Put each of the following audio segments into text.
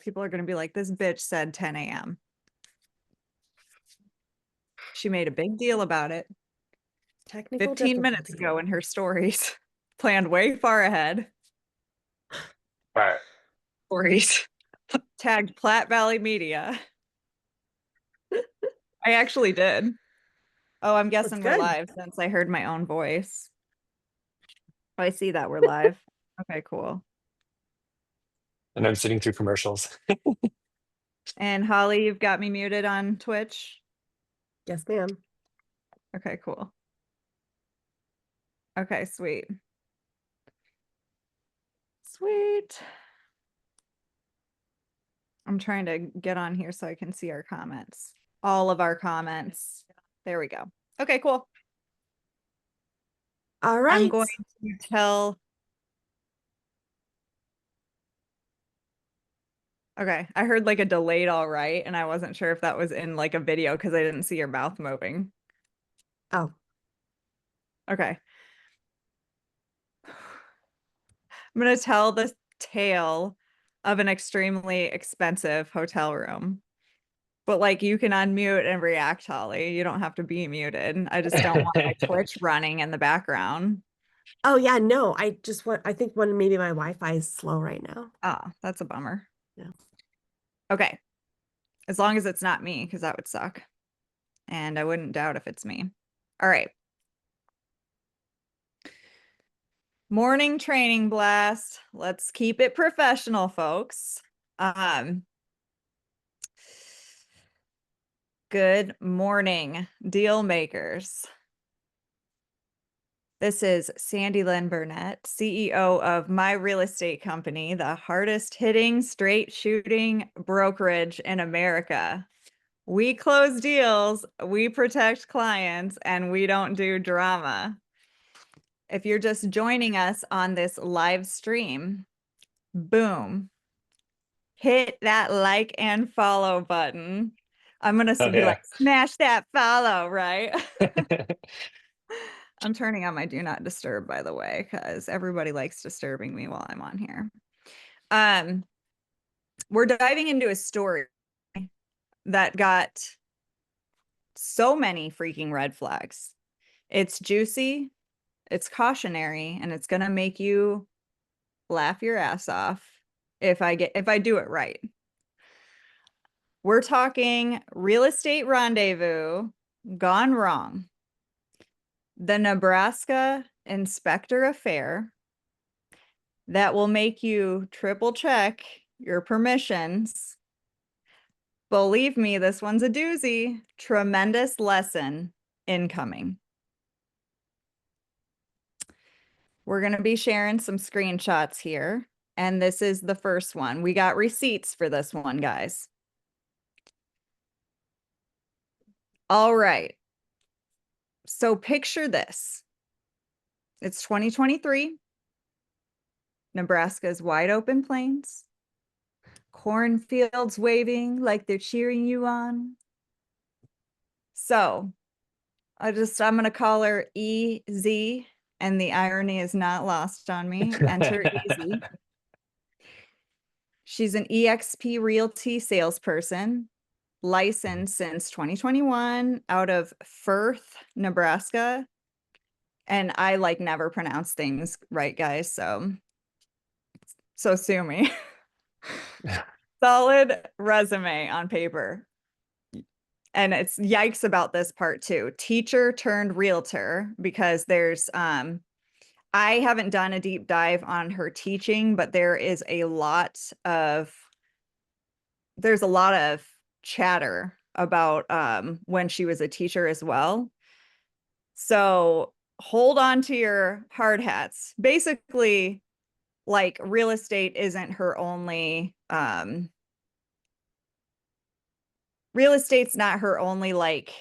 people are going to be like, this bitch said 10 a.m. She made a big deal about it. Technical 15 minutes ago in her stories. Planned way far ahead. Right. Stories. Tagged Platte Valley Media. I actually did. Oh, I'm guessing we're live since I heard my own voice. Oh, I see that we're live. Okay, cool. And I'm sitting through commercials. And Holly, you've got me muted on Twitch. Yes, ma'am. Okay, cool. Okay, sweet. Sweet. I'm trying to get on here so I can see our comments. All of our comments. There we go. Okay, cool. All right. I'm going to tell. Okay, I heard like a delayed all right, and I wasn't sure if that was in like a video because I didn't see your mouth moving. Oh. Okay. I'm going to tell the tale of an extremely expensive hotel room. But like you can unmute and react, Holly. You don't have to be muted. I just don't want my Twitch running in the background. Oh yeah, no. I think maybe my Wi-Fi is slow right now. Ah, that's a bummer. Yeah. Okay. As long as it's not me, because that would suck. And I wouldn't doubt if it's me. All right. Morning training blast. Let's keep it professional, folks. Good morning, deal makers. This is Sandi Lynn Burnett, CEO of my real estate company, the hardest hitting, straight shooting brokerage in America. We close deals, we protect clients, and we don't do drama. If you're just joining us on this live stream, boom, hit that like and follow button. I'm going to be like, smash that follow, right? I'm turning on my do not disturb, by the way, because everybody likes disturbing me while I'm on here. We're diving into a story that got so many freaking red flags. It's juicy, it's cautionary, and it's going to make you laugh your ass off if I do it right. We're talking real estate rendezvous gone wrong. The Nebraska inspector affair that will make you triple check your permissions. Believe me, this one's a doozy. Tremendous lesson incoming. We're going to be sharing some screenshots here. And this is the first one. We got receipts for this one, guys. All right. So picture this. It's 2023. Nebraska's wide open plains. Cornfields waving like they're cheering you on. So I'm going to call her EZ, and the irony is not lost on me. Enter EZ. She's an eXp Realty salesperson, licensed since 2021 out of Firth, Nebraska. And I like never pronounce things right, guys. So sue me. Solid resume on paper. And it's yikes about this part too. Teacher turned realtor, because there's I haven't done a deep dive on her teaching, but there's a lot of chatter about when she was a teacher as well. So hold on to your hard hats. Basically, like, real estate isn't her only real estate's not her only, like,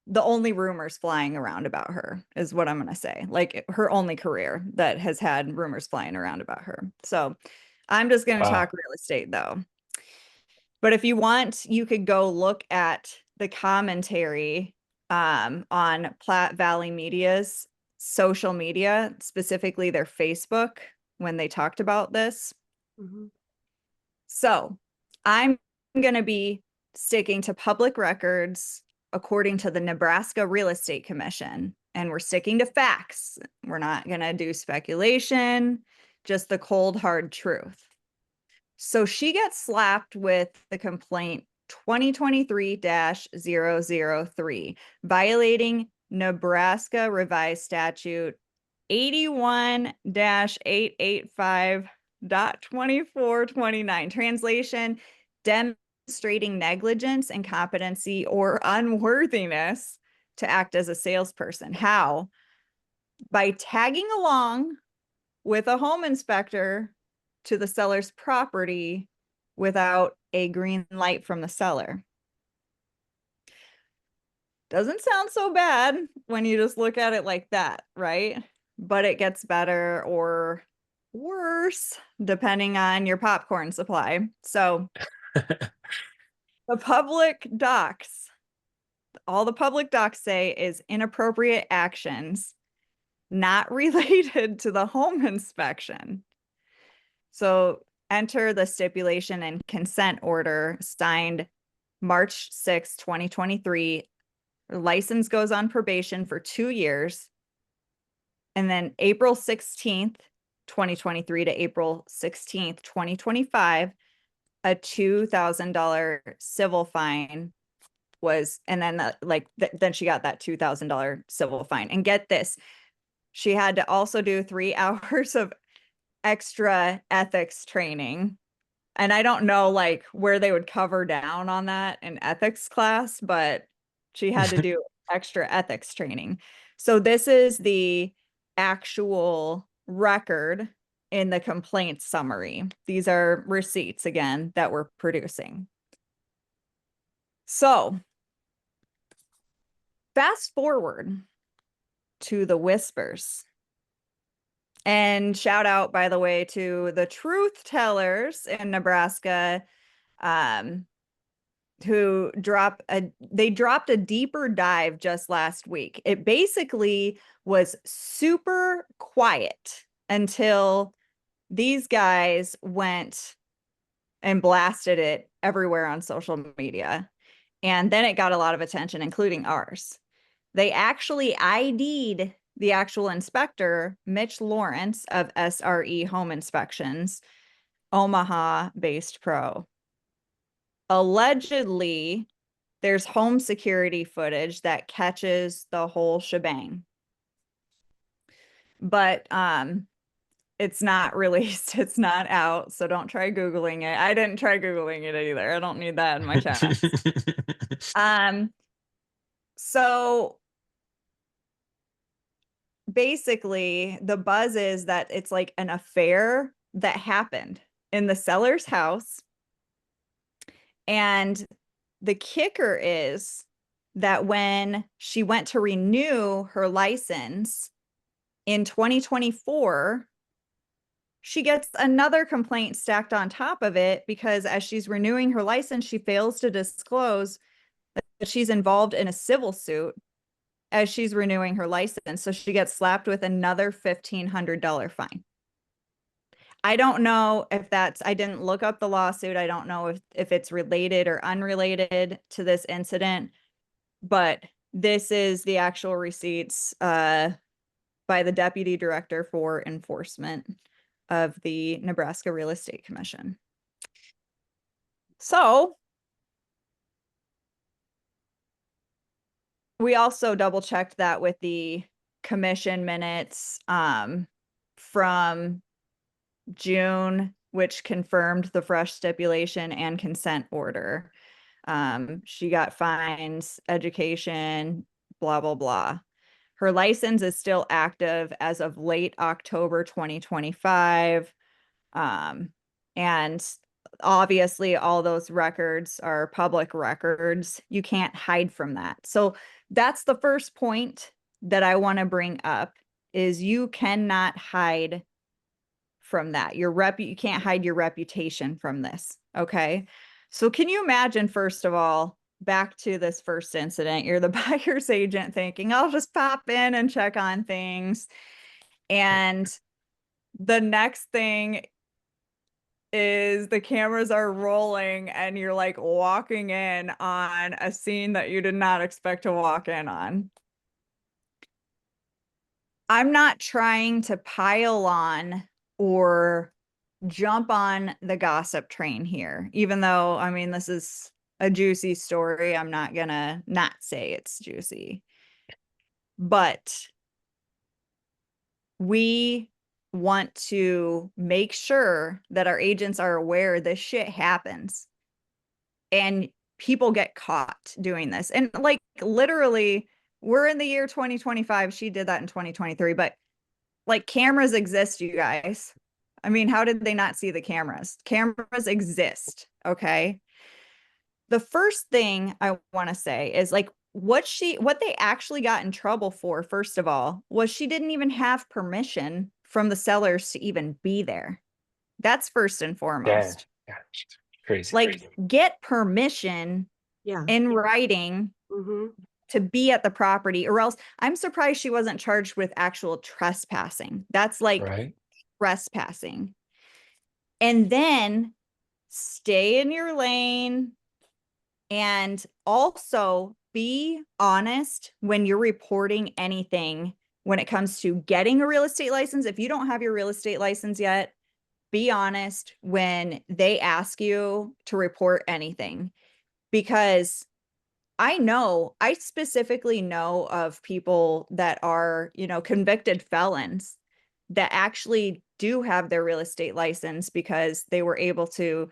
the only rumors flying around about her is what I'm going to say. Like, her only career that has had rumors flying around about her. So I'm just going to talk real estate though. But if you want, you could go look at the commentary on Platte Valley Media's social media, specifically their Facebook, when they talked about this. So I'm going to be sticking to public records according to the Nebraska Real Estate Commission. And we're sticking to facts. We're not going to do speculation, just the cold, hard truth. So she gets slapped with the complaint 2023-003, violating Nebraska Revised Statute 81-885.2429. Translation, demonstrating negligence, incompetency, or unworthiness to act as a salesperson. How? By tagging along with a home inspector to the seller's property without a green light from the seller. Doesn't sound so bad when you just look at it like that, right? But it gets better or worse depending on your popcorn supply. So the public docs, all the public docs say is inappropriate actions not related to the home inspection. So enter the stipulation and consent order signed March 6, 2023. License goes on probation for 2 years. And then April 16th, 2023 to April 16th, 2025, a $2,000 civil fine was, and then then she got that $2,000 civil fine. And get this, she had to also do 3 hours of extra ethics training. And I don't know like where they would cover down on that in ethics class, but she had to do extra ethics training. So this is the actual record in the complaint summary. These are receipts again that we're producing. So fast forward to the whispers. And shout out, by the way, to the truth tellers in Nebraska, who dropped a deeper dive just last week. It basically was super quiet until these guys went and blasted it everywhere on social media. And then it got a lot of attention, including ours. They actually ID'd the actual inspector, Mitch Lawrence of SRE Home Inspections, Omaha-based pro. Allegedly, there's home security footage that catches the whole shebang. But it's not released. It's not out. So don't try Googling it. I didn't try Googling it either. I don't need that in my chest. So basically the buzz is that it's like an affair that happened in the seller's house. And the kicker is that when she went to renew her license in 2024, she gets another complaint stacked on top of it because as she's renewing her license, she fails to disclose that she's involved in a civil suit as she's renewing her license. So she gets slapped with another $1,500 fine. I don't know if that's, I didn't look up the lawsuit. I don't know if it's related or unrelated to this incident, but this is the actual receipts by the Deputy Director for Enforcement of the Nebraska Real Estate Commission. So we also double checked that with the commission minutes from June, which confirmed the fresh stipulation and consent order. She got fines, education, blah, blah, blah. Her license is still active as of late October 2025. And obviously all those records are public records. You can't hide from that. So that's the first point that I want to bring up is you cannot hide from that. You can't hide your reputation from this. Okay. So can you imagine, first of all, back to this first incident, you're the buyer's agent thinking, I'll just pop in and check on things. And the next thing is the cameras are rolling and you're like walking in on a scene that you did not expect to walk in on. I'm not trying to pile on or jump on the gossip train here, even though, I mean, this is a juicy story. I'm not gonna not say it's juicy. But we want to make sure that our agents are aware this shit happens and people get caught doing this. And like literally, we're in the year 2025. She did that in 2023, but like cameras exist, you guys. I mean, how did they not see the cameras? Cameras exist, okay? The first thing I want to say is like what they actually got in trouble for, first of all, was she didn't even have permission from the sellers to even be there. That's first and Yeah. foremost. Yeah. Crazy. Like get permission Yeah. in writing Mm-hmm. to be at the property, or else I'm surprised she wasn't charged with actual trespassing. That's like Right. trespassing. And then stay in your lane and also be honest when you're reporting anything when it comes to getting a real estate license. If you don't have your real estate license yet, be honest when they ask you to report anything, because I specifically know of people that are, convicted felons that actually do have their real estate license because they were able to,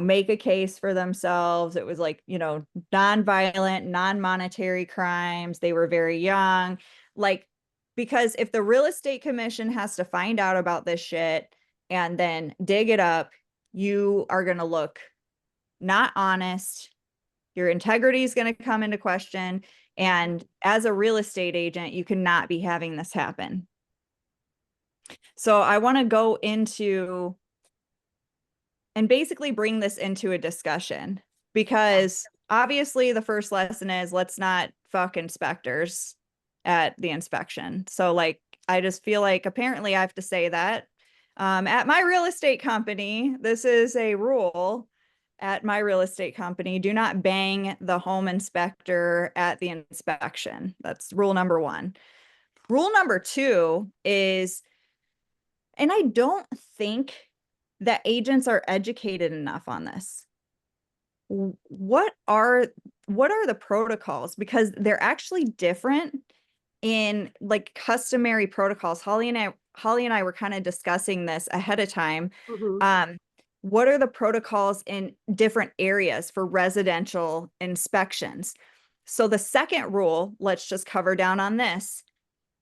make a case for themselves. It was like, non-violent, non-monetary crimes. They were very young. Like, because if the real estate commission has to find out about this shit and then dig it up, you are going to look not honest. Your integrity is going to come into question. And as a real estate agent, you cannot be having this happen. So I want to go into and basically bring this into a discussion, because obviously the first lesson is let's not fuck inspectors at the inspection. So like, I just feel like apparently I have to say that. At my real estate company, this is a rule. At my real estate company, do not bang the home inspector at the inspection. That's rule number one. Rule number two is, and I don't think that agents are educated enough on this. What are the protocols? Because they're actually different in like customary protocols. Holly and I were kind of discussing this ahead of time. Mm-hmm. What are the protocols in different areas for residential inspections? So the second rule, let's just cover down on this.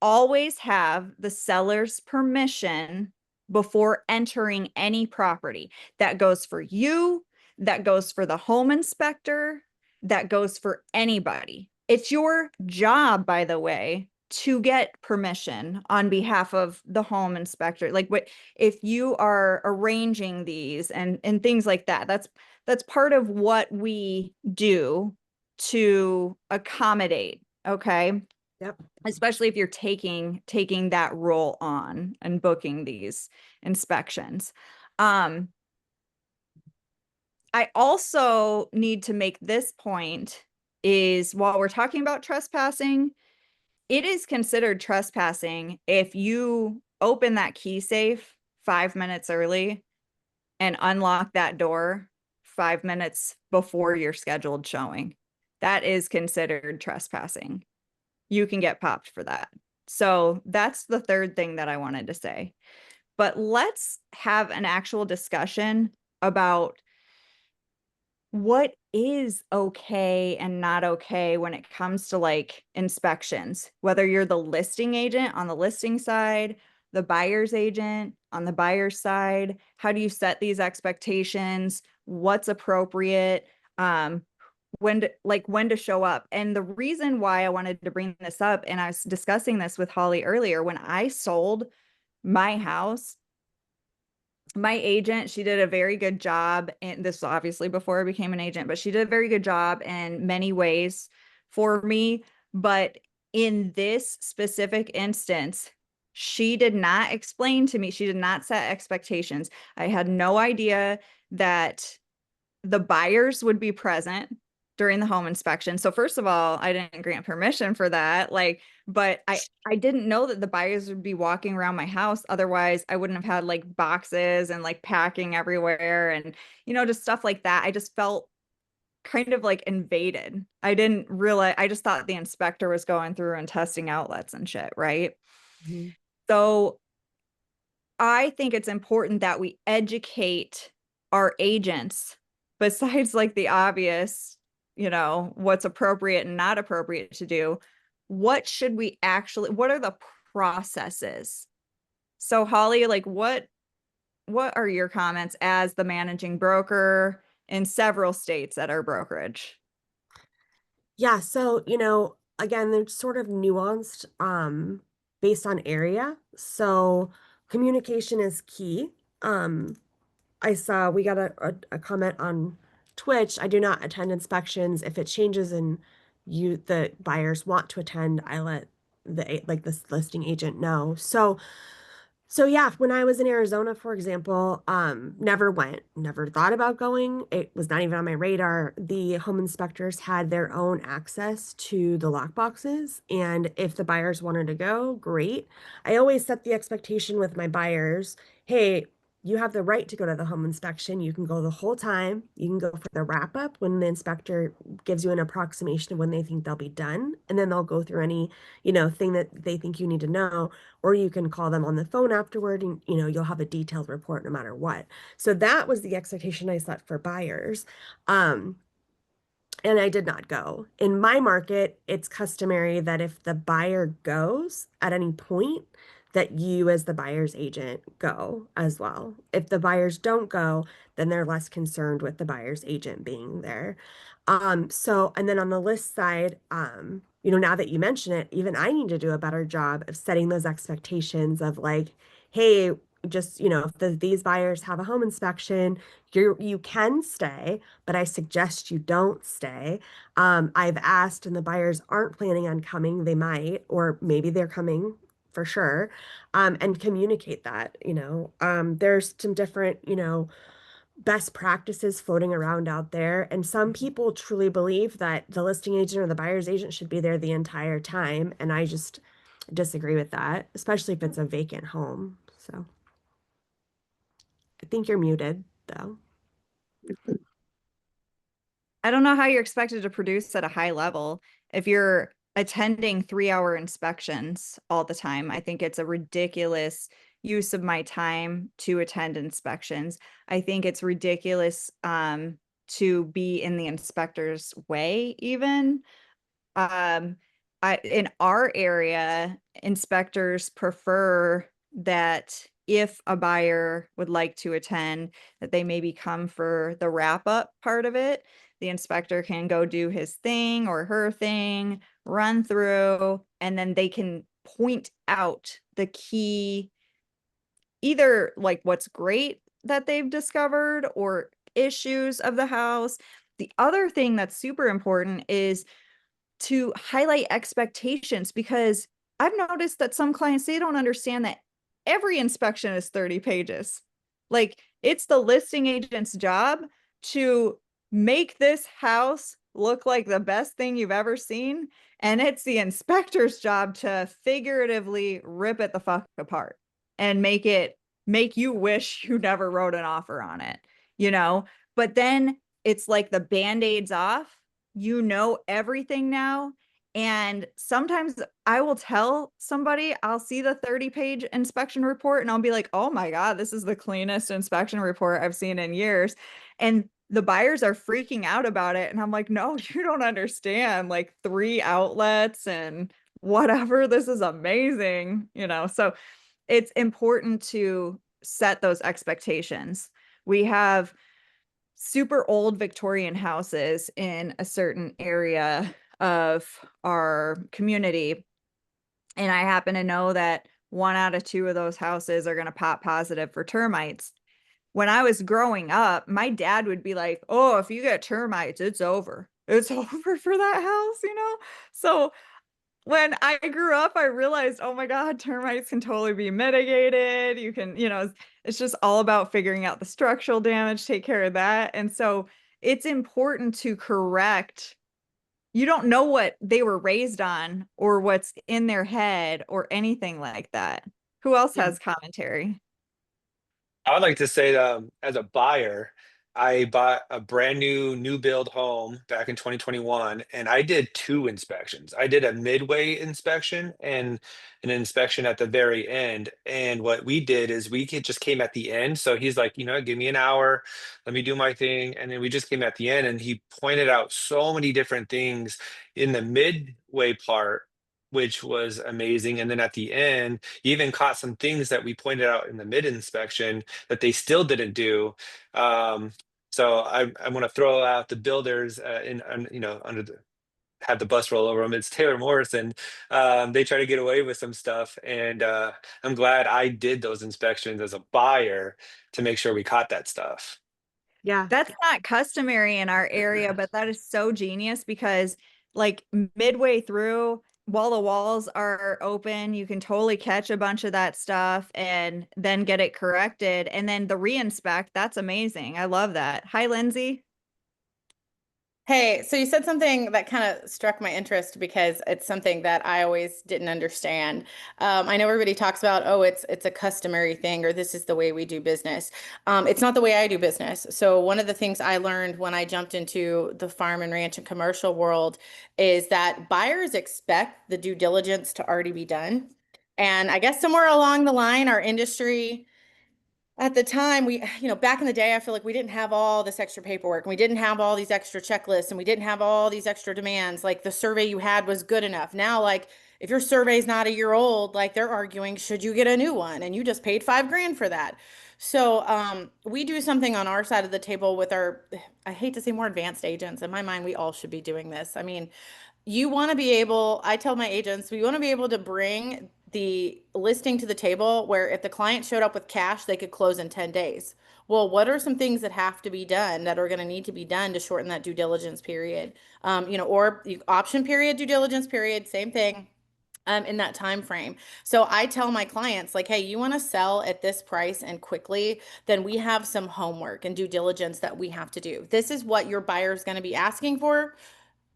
Always have the seller's permission before entering any property. That goes for you, that goes for the home inspector, that goes for anybody. It's your job, by the way, to get permission on behalf of the home inspector. Like what if you are arranging these and things like that. That's part of what we do to accommodate, okay? Yep. Especially if you're taking that role on and booking these inspections. I also need to make this point is while we're talking about trespassing, it is considered trespassing if you open that key safe 5 minutes early and unlock that door 5 minutes before your scheduled showing. That is considered trespassing. You can get popped for that. So that's the third thing that I wanted to say. But let's have an actual discussion about what is okay and not okay when it comes to like inspections, whether you're the listing agent on the listing side, the buyer's agent on the buyer's side. How do you set these expectations? What's appropriate? When to show up. And the reason why I wanted to bring this up, and I was discussing this with Holly earlier, when I sold my house, my agent, she did a very good job. And this was obviously before I became an agent, but she did a very good job in many ways for me. But in this specific instance, She did not explain to me, she did not set expectations. I had no idea that the buyers would be present during the home inspection. So first of all, I didn't grant permission for that. Like, but I didn't know that the buyers would be walking around my house. Otherwise, I wouldn't have had like boxes and like packing everywhere and, just stuff like that. I just felt kind of like invaded. I didn't realize, I just thought the inspector was going through and testing outlets and shit, right? Mhm. So I think it's important that we educate our agents besides like the obvious, what's appropriate and not appropriate to do. What are the processes? So Holly, like what are your comments as the managing broker in several states at our brokerage? Yeah, so, again, they're sort of nuanced based on area. So communication is key. Um I saw we got a comment on Twitch. I do not attend inspections. If it changes and the buyers want to attend, I let this listing agent know. So yeah, when I was in Arizona, for example, never went, never thought about going. It was not even on my radar. The home inspectors had their own access to the lock boxes, and if the buyers wanted to go, great. I always set the expectation with my buyers, hey, you have the right to go to the home inspection. You can go the whole time. You can go for the wrap up when the inspector gives you an approximation of when they think they'll be done, and then they'll go through any, thing that they think you need to know, or you can call them on the phone afterward and you'll have a detailed report no matter what. So that was the expectation I set for buyers. um and I did not go. In my market, it's customary that if the buyer goes at any point, that you as the buyer's agent go as well. If the buyers don't go, then they're less concerned with the buyer's agent being there. So, and then on the list side, now that you mention it, even I need to do a better job of setting those expectations of like, hey, just, if these buyers have a home inspection, you can stay, but I suggest you don't stay. I've asked, and the buyers aren't planning on coming. They might, or maybe they're coming for sure. And communicate that, there's some different, best practices floating around out there. And some people truly believe that the listing agent or the buyer's agent should be there the entire time. And I just disagree with that, especially if it's a vacant home. So I think you're muted, though. I don't know how you're expected to produce at a high level if you're attending 3-hour inspections all the time. I think it's a ridiculous use of my time to attend inspections. I think it's ridiculous to be in the inspector's way even. Um, in our area, inspectors prefer that if a buyer would like to attend, that they maybe come for the wrap up part of it. The inspector can go do his thing or her thing, run through, and then they can point out the key, either like what's great that they've discovered or issues of the house. The other thing that's super important is to highlight expectations, because I've noticed that some clients, they don't understand that every inspection is 30 pages. Like, it's the listing agent's job to make this house look like the best thing you've ever seen. And it's the inspector's job to figuratively rip it the fuck apart and make you wish you never wrote an offer on it, you know? But then it's like the band-aids off, everything now. And sometimes I will tell somebody, I'll see the 30-page inspection report and I'll be like, oh my God, this is the cleanest inspection report I've seen in years. And the buyers are freaking out about it. And I'm like, no, you don't understand. Like 3 outlets and whatever. This is amazing. So it's important to set those expectations. We have super old Victorian houses in a certain area of our community. And I happen to know that 1 out of 2 of those houses are going to pop positive for termites. When I was growing up, my dad would be like, oh, if you get termites, it's over. It's over for that house. So when I grew up, I realized, oh my God, termites can totally be mitigated. You can, it's just all about figuring out the structural damage, take care of that. And so it's important to correct. You don't know what they were raised on or what's in their head or anything like that. Who else Yeah. has commentary? I would like to say that as a buyer, I bought a brand new build home back in 2021, and I did two inspections. I did a midway inspection and an inspection at the very end. And what we did is just came at the end. So he's like, give me an hour, let me do my thing. And then we just came at the end, and he pointed out so many different things in the midway part, which was amazing. And then at the end, he even caught some things that we pointed out in the mid inspection that they still didn't do. So I want to throw out the builders under the have the bus roll over them. It's Taylor Morrison. They try to get away with some stuff, and I'm glad I did those inspections as a buyer to make sure we caught that stuff. Yeah. That's not customary in our area, but that is so genius because like midway through, while the walls are open, you can totally catch a bunch of that stuff and then get it corrected. And then the re-inspect, that's amazing. I love that. Hi, Lindsay. Hey, so you said something that kind of struck my interest because it's something that I always didn't understand. I know everybody talks about, oh, it's a customary thing or this is the way we do business. It's not the way I do business. So one of the things I learned when I jumped into the farm and ranch and commercial world is that buyers expect the due diligence to already be done. And I guess somewhere along the line, our industry at the time back in the day, I feel like we didn't have all this extra paperwork and we didn't have all these extra checklists and we didn't have all these extra demands. Like the survey you had was good enough. Now, like if your survey's not a year old, like they're arguing, should you get a new one? And you just paid $5,000 for that. So we do something on our side of the table with I hate to say more advanced agents. In my mind, we all should be doing this. I mean, you want to be able, I tell my agents, we want to be able to bring the listing to the table where if the client showed up with cash, they could close in 10 days. Well, what are some things that have to be done that are going to need to be done to shorten that due diligence period? Or option period, due diligence period, same thing. In that time frame. So I tell my clients like, hey, you want to sell at this price and quickly, then we have some homework and due diligence that we have to do. This is what your buyer is going to be asking for.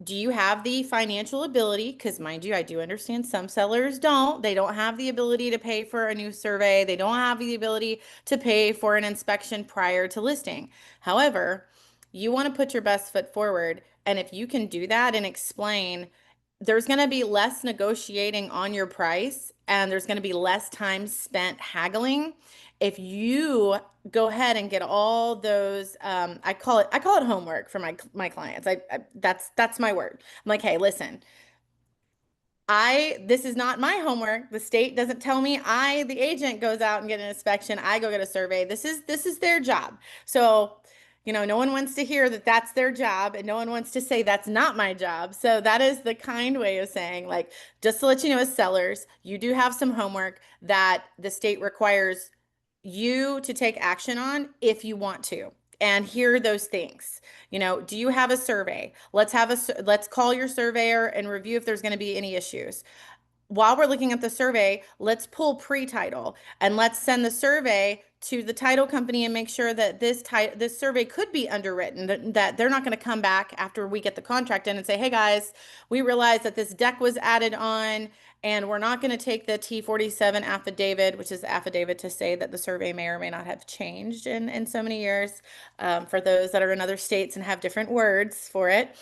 Do you have the financial ability? Because mind you, I do understand some sellers don't. They don't have the ability to pay for a new survey. They don't have the ability to pay for an inspection prior to listing. However, you want to put your best foot forward. And if you can do that and explain, there's going to be less negotiating on your price and there's going to be less time spent haggling if you go ahead and get all those I call it homework for my clients. That's my word. I'm like, hey, listen, this is not my homework. The state doesn't tell me. The agent goes out and get an inspection. I go get a survey. This is their job. So, no one wants to hear that that's their job, and no one wants to say that's not my job. So that is the kind way of saying, like, just to let you know, as sellers, you do have some homework that the state requires you to take action on if you want to. And here are those things. Do you have a survey? Let's call your surveyor and review if there's going to be any issues. While we're looking at the survey, let's pull pre-title and let's send the survey to the title company and make sure that this survey could be underwritten, that they're not going to come back after we get the contract in and say, hey guys, we realize that this deck was added on and we're not going to take the T47 affidavit, which is the affidavit to say that the survey may or may not have changed in so many years, for those that are in other states and have different words for it.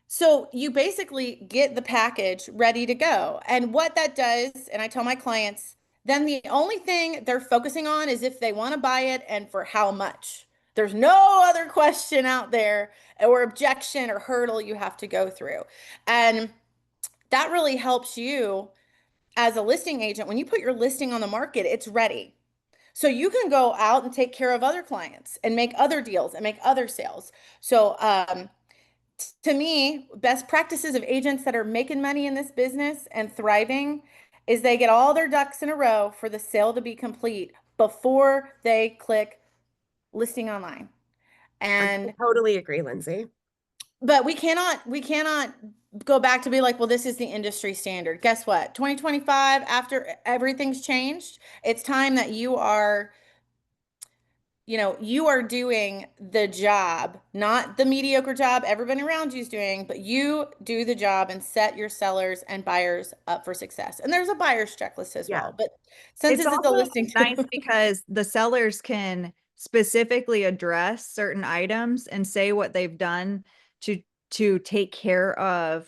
So you basically get the package ready to go. And what that does, and I tell my clients, then the only thing they're focusing on is if they want to buy it and for how much. There's no other question out there or objection or hurdle you have to go through. And that really helps you as a listing agent. When you put your listing on the market, it's ready. So you can go out and take care of other clients and make other deals and make other sales. So, to me, best practices of agents that are making money in this business and thriving is they get all their ducks in a row for the sale to be complete before they click listing online. I And totally agree, Lindsay. but we cannot go back to be like, well, this is the industry standard. Guess what? 2025, after everything's changed, it's time that you are doing the job, not the mediocre job everybody around you is doing, but you do the job and set your sellers and buyers up for success. And there's a buyer's checklist as Yeah. well. But since It's this is a also listing nice too, because the sellers can specifically address certain items and say what they've done to take care of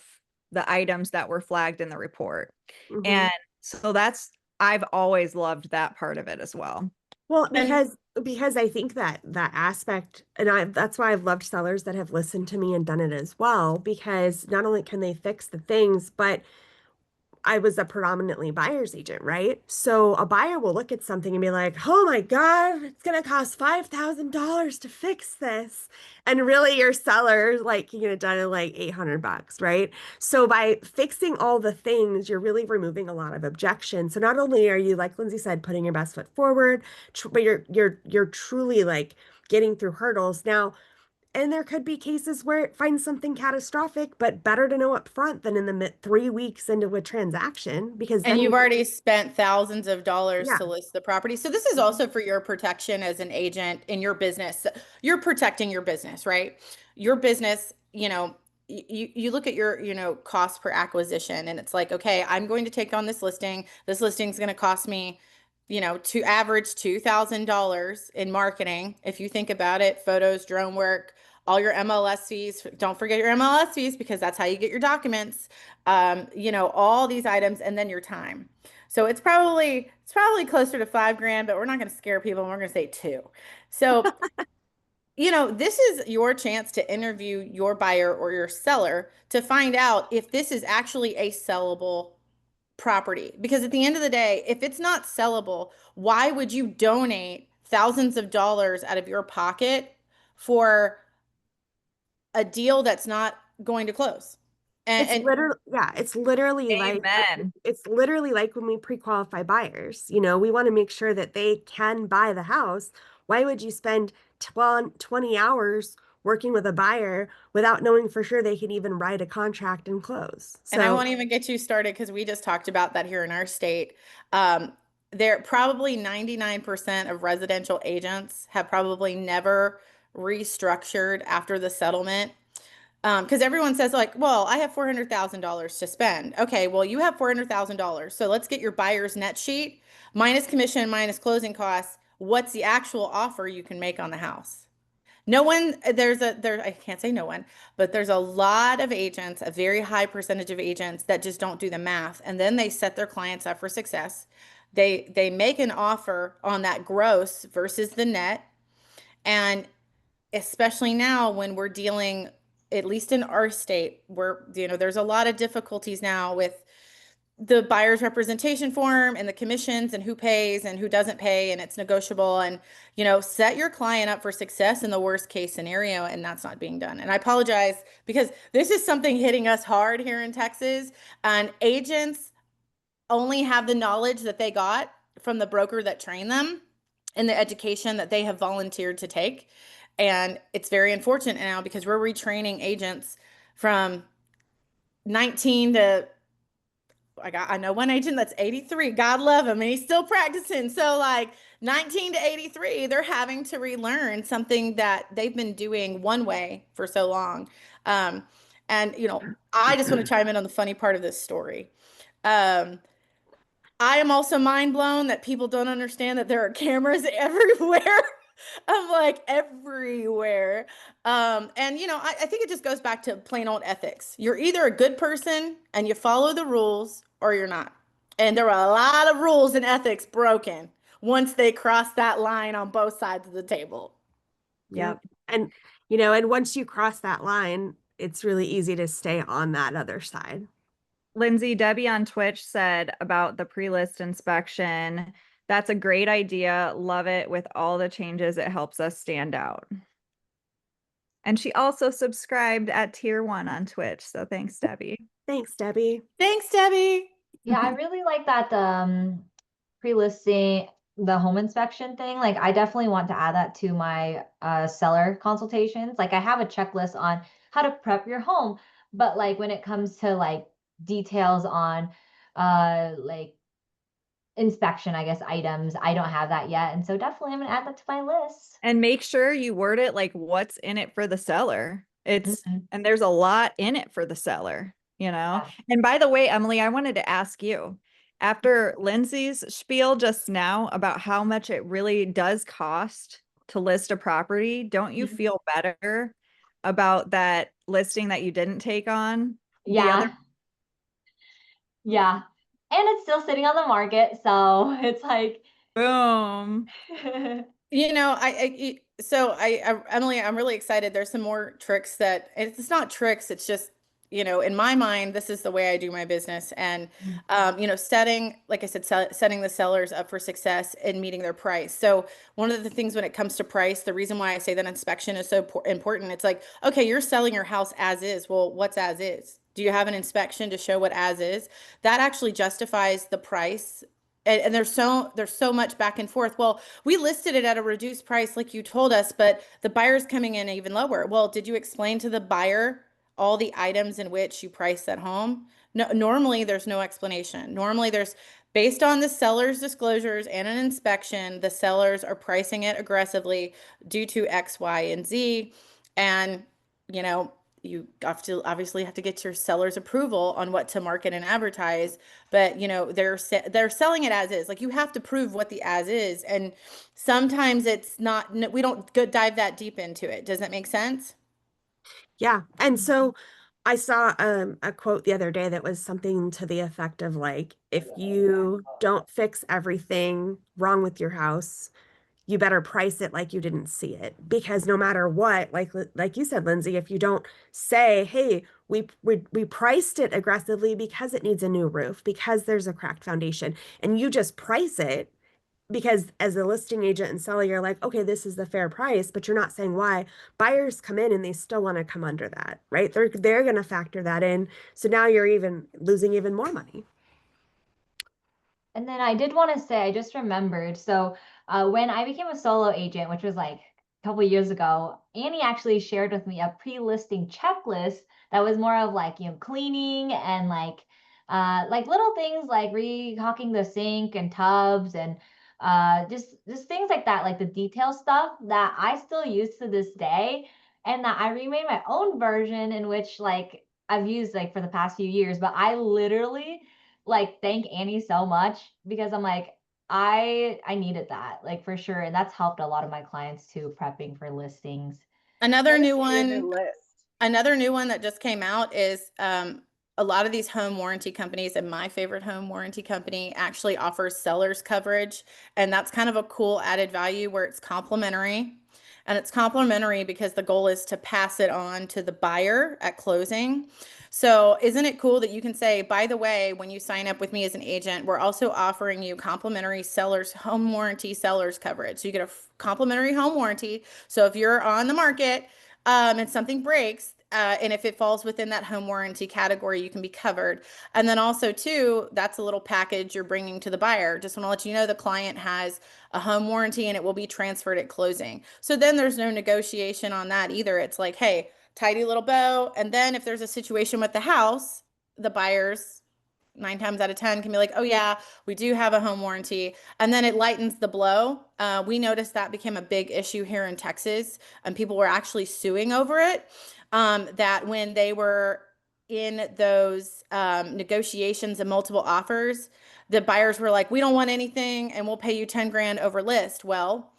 the items that were flagged in the report. Mhm. And so I've always loved that part of it as well. Well, And- because I think that aspect, and that's why I've loved sellers that have listened to me and done it as well, because not only can they fix the things, but I was a predominantly buyer's agent, right? So a buyer will look at something and be like, "Oh my God, it's gonna cost $5,000 to fix this." And really your seller like you get it done in like $800, right? So by fixing all the things, you're really removing a lot of objections. So not only are you, like Lindsay said, putting your best foot forward, but you're truly like getting through hurdles. Now, and there could be cases where it finds something catastrophic, but better to know up front than in the 3 weeks into a transaction, because And then you've you, already spent thousands of dollars yeah, to list the property. So this is also for your protection as an agent in your business. You're protecting your business, right? Your business, you look at your, cost per acquisition and it's like, okay, I'm going to take on this listing. This listing is going to cost me, to average $2,000 in marketing. If you think about it, photos, drone work, all your MLS fees. Don't forget your MLS fees because that's how you get your documents. All these items and then your time. So it's probably closer to $5,000, but we're not going to scare people. We're going to say two. So, this is your chance to interview your buyer or your seller to find out if this is actually a sellable property. Because at the end of the day, if it's not sellable, why would you donate thousands of dollars out of your pocket for a deal that's not going to close? it's And literally, yeah, Amen. it's literally like when we pre-qualify buyers, we want to make sure that they can buy the house. Why would you spend 20 hours working with a buyer without knowing for sure they can even write a contract and close? And I So won't even get you started because we just talked about that here in our state. Um, there probably 99% of residential agents have probably never restructured after the settlement. Because everyone says like, well, I have $400,000 to spend. Okay, well, you have $400,000. So let's get your buyer's net sheet minus commission, minus closing costs. What's the actual offer you can make on the house? No one, I can't say no one, but there's a lot of agents, a very high percentage of agents that just don't do the math. And then they set their clients up for success. They make an offer on that gross versus the net. And especially now when we're dealing, at least in our state, there's a lot of difficulties now with the buyer's representation form and the commissions and who pays and who doesn't pay and it's negotiable and set your client up for success in the worst case scenario, and that's not being done. And I apologize because this is something hitting us hard here in Texas, and agents only have the knowledge that they got from the broker that trained them and the education that they have volunteered to take. And it's very unfortunate now because we're retraining agents from 19 to I know one agent that's 83. God love him, and he's still practicing. So like 19 to 83, they're having to relearn something that they've been doing one way for so long. And I just want to chime in on the funny part of this story. I am also mind blown that people don't understand that there are cameras everywhere. I'm like everywhere. And I think it just goes back to plain old ethics. You're either a good person and you follow the rules or you're not. And there were a lot of rules and ethics broken once they crossed that line on both sides of the table. Yep. and and once you cross that line, it's really easy to stay on that other side. Lindsay, Debbie on Twitch said about the pre-list inspection. That's a great idea. Love it. With all the changes, it helps us stand out. And she also subscribed at tier 1 on Twitch. So thanks, Debbie. Thanks, Debbie. Thanks, Debbie. Yeah, I really like that pre-listing the home inspection thing, like I definitely want to add that to my seller consultations. Like I have a checklist on how to prep your home, but like when it comes to like details on like inspection, I guess, items, I don't have that yet. And so definitely I'm gonna add that to my list. And make sure you word it like what's in it for the seller. Mhm. And there's a lot in it for the seller, you know? Yeah. And by the way, Emily, I wanted to ask you, after Lindsay's spiel just now about how much it really does cost to list a property, don't you Mhm. feel better about that listing that you didn't take on? The other, Yeah. Yeah. And it's still sitting on the market, so it's like boom. You know, Emily, I'm really excited. There's some more tricks that it's not tricks. It's just, you know, in my mind, this is the way I do my business. And, you know, setting, like I said, setting the sellers up for success and meeting their price. So one of the things when it comes to price, the reason why I say that inspection is so important, it's like, okay, you're selling your house as is. Well, what's as is? Do you have an inspection to show what as is? That actually justifies the price. And there's so much back and forth. Well, we listed it at a reduced price like you told us, but the buyer's coming in even lower. Well, did you explain to the buyer all the items in which you price that home? No, normally there's no explanation. Normally there's based on the seller's disclosures and an inspection, the sellers are pricing it aggressively due to X, Y, and Z. And, you know, you have to obviously have to get your seller's approval on what to market and advertise, but you know they're selling it as is. Like you have to prove what the as is, and sometimes it's not. We don't go dive that deep into it. Does that make sense? Yeah. And so I saw a quote the other day that was something to the effect of like, if you don't fix everything wrong with your house, you better price it like you didn't see it. Because no matter what, like you said, Lindsay, if you don't say, hey, we priced it aggressively because it needs a new roof, because there's a cracked foundation, and you just price it because as a listing agent and seller, you're like, okay, this is the fair price, but you're not saying why. Buyers come in and they still want to come under that, right? They're going to factor that in. So now you're even losing even more money. And then I did want to say, I just remembered. So when I became a solo agent, which was like a couple years ago, Annie actually shared with me a pre-listing checklist that was more of like, you know, cleaning and like little things like recocking the sink and tubs and just things like that, like the detail stuff that I still use to this day. And that I remade my own version in which like I've used like for the past few years, but I literally like thank Annie so much because I'm like I needed that like for sure, and that's helped a lot of my clients too prepping for listings. Another Gotta new see the one. new list. Another new one that just came out is a lot of these home warranty companies, and my favorite home warranty company actually offers seller's coverage. And that's kind of a cool added value where it's complimentary. And it's complimentary because the goal is to pass it on to the buyer at closing. So, isn't it cool that you can say, by the way, when you sign up with me as an agent, we're also offering you complimentary seller's home warranty seller's coverage. So, you get a complimentary home warranty. So, if you're on the market, and something breaks, and if it falls within that home warranty category, you can be covered. And then also too, that's a little package you're bringing to the buyer. Just want to let you know the client has a home warranty and it will be transferred at closing. So then there's no negotiation on that either. It's like, hey, tidy little bow. And then if there's a situation with the house, the buyers 9 times out of 10 can be like, oh yeah, we do have a home warranty. And then it lightens the blow. We noticed that became a big issue here in Texas, and people were actually suing over it. That when they were in those negotiations and multiple offers, the buyers were like, we don't want anything and we'll pay you 10 grand over list. Well,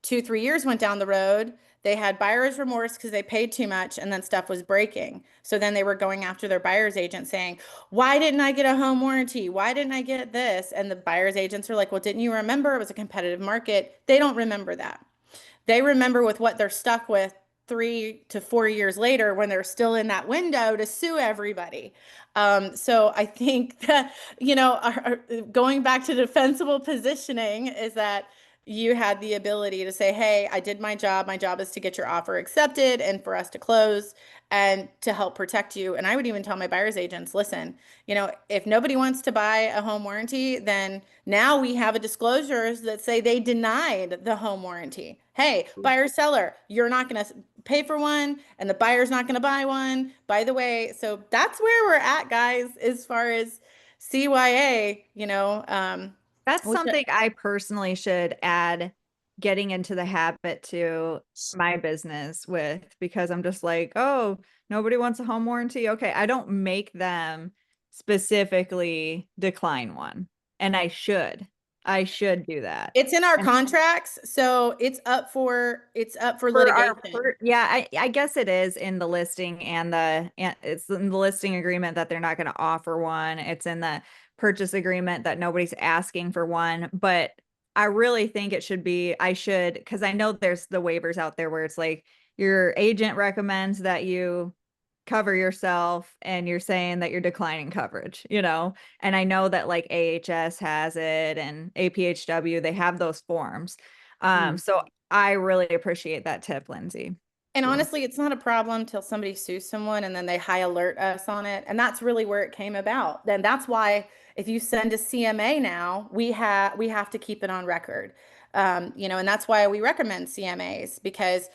2, 3 years went down the road. They had buyer's remorse because they paid too much and then stuff was breaking. So then they were going after their buyer's agent saying, why didn't I get a home warranty? Why didn't I get this? And the buyer's agents are like, well, didn't you remember it was a competitive market? They don't remember that. They remember with what they're stuck with 3 to 4 years later when they're still in that window to sue everybody. So I think that, you know, going back to defensible positioning is that you had the ability to say, hey, I did my job. My job is to get your offer accepted and for us to close and to help protect you. And I would even tell my buyer's agents, listen, if nobody wants to buy a home warranty, then now we have a disclosures that say they denied the home warranty. Hey, buyer seller, you're not going to pay for one and the buyer's not going to buy one. By the way, so that's where we're at, guys, as far as CYA, That's which something I personally should add getting into the habit to my business with, because I'm just like, oh, nobody wants a home warranty. Okay. I don't make them specifically decline one. And I should do that. it's in our And contracts, so it's up for for our, litigation. yeah, I guess it is in the listing and it's in the listing agreement that they're not going to offer one. It's in the purchase agreement that nobody's asking for one, but I really think it should be, because I know there's the waivers out there where it's like your agent recommends that you cover yourself and you're saying that you're declining coverage, and I know that like AHS has it and APHW, they have those forms. So I really appreciate that tip, Lindsay. And Yeah. honestly, it's not a problem till somebody sues someone and then they high alert us on it. And that's really where it came about. Then that's why if you send a CMA now, we have to keep it on record. And that's why we recommend CMAs because,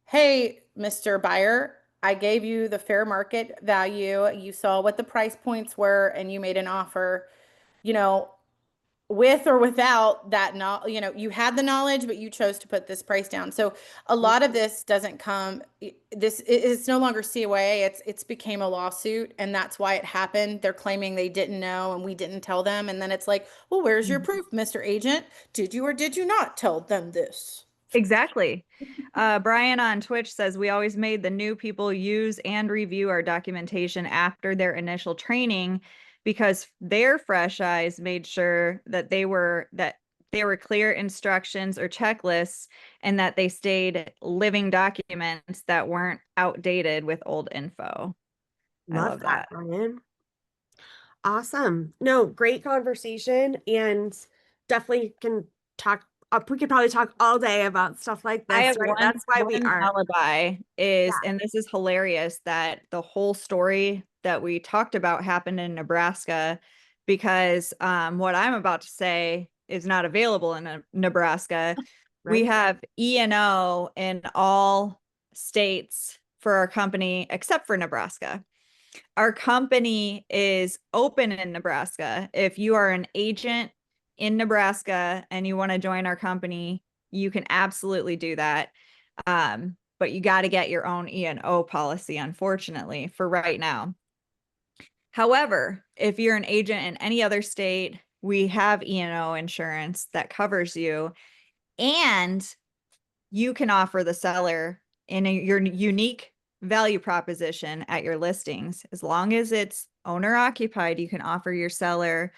hey, Mr. Buyer, I gave you the fair market value. You saw what the price points were and you made an offer, you know, with or without that, you had the knowledge, but you chose to put this price down. So a lot of this doesn't come, it's no longer COA, it's became a lawsuit, and that's why it happened. They're claiming they didn't know and we didn't tell them. And then it's like, well, where's your proof, Mr. Agent? Did you or did you not tell them this? Exactly. Brian on Twitch says we always made the new people use and review our documentation after their initial training because their fresh eyes made sure that they were clear instructions or checklists and that they stayed living documents that weren't outdated with old info. I love that. Brian. Awesome. No, great conversation, and definitely can talk. We could probably talk all day about stuff like I this, have right? That's why we one are. alibi is, and this is hilarious, that the whole story that we talked about happened in Nebraska because what I'm about to say is not available in Nebraska. We Right. have E&O in all states for our company except for Nebraska. Our company is open in Nebraska. If you are an agent in Nebraska and you want to join our company, you can absolutely do that. But you got to get your own E&O policy, unfortunately, for right now. However, if you're an agent in any other state, we have E&O insurance that covers you, and you can offer the seller in your unique value proposition at your listings. As long as it's owner occupied, you can offer your seller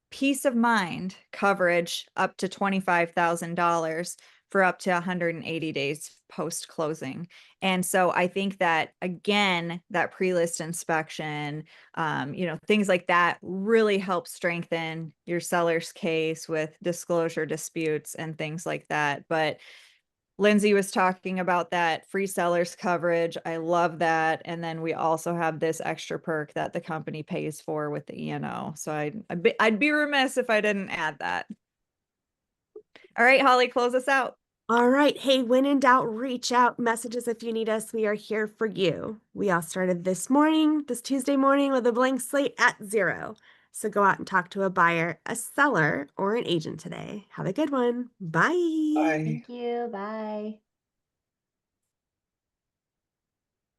peace of mind coverage up to $25,000 for up to 180 days post closing. And so I think that, again, that pre-list inspection, things like that really help strengthen your seller's case with disclosure disputes and things like that. But Lindsay was talking about that free sellers coverage. I love that. And then we also have this extra perk that the company pays for with the E&O. So I'd be remiss if I didn't add that. All right, Holly, close us out. All right. Hey, when in doubt, reach out. Messages if you need us. We are here for you. We all started this Tuesday morning, with a blank slate at 0. So go out and talk to a buyer, a seller, or an agent today. Have a good one. Bye. Bye. Thank you. Bye.